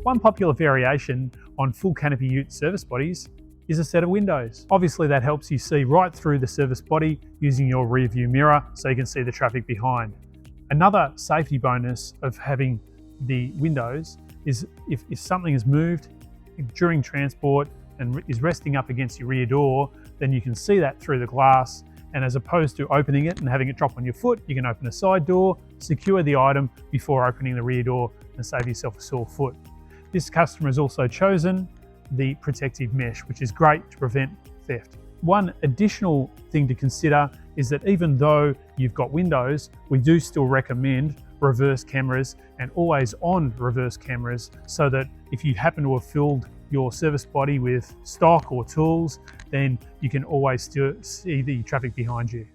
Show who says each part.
Speaker 1: One popular variation on full canopy ute service bodies is a set of windows. Obviously that helps you see right through the service body using your rear view mirror so you can see the traffic behind. Another safety bonus of having the windows is if something is moved during transport and is resting up against your rear door, then you can see that through the glass, and as opposed to opening it and having it drop on your foot, you can open a side door, secure the item before opening the rear door and save yourself a sore foot. This customer has also chosen the protective mesh, which is great to prevent theft. One additional thing to consider is that even though you've got windows, we do still recommend reverse cameras and always on reverse cameras, so that if you happen to have filled your service body with stock or tools, then you can always still see the traffic behind you.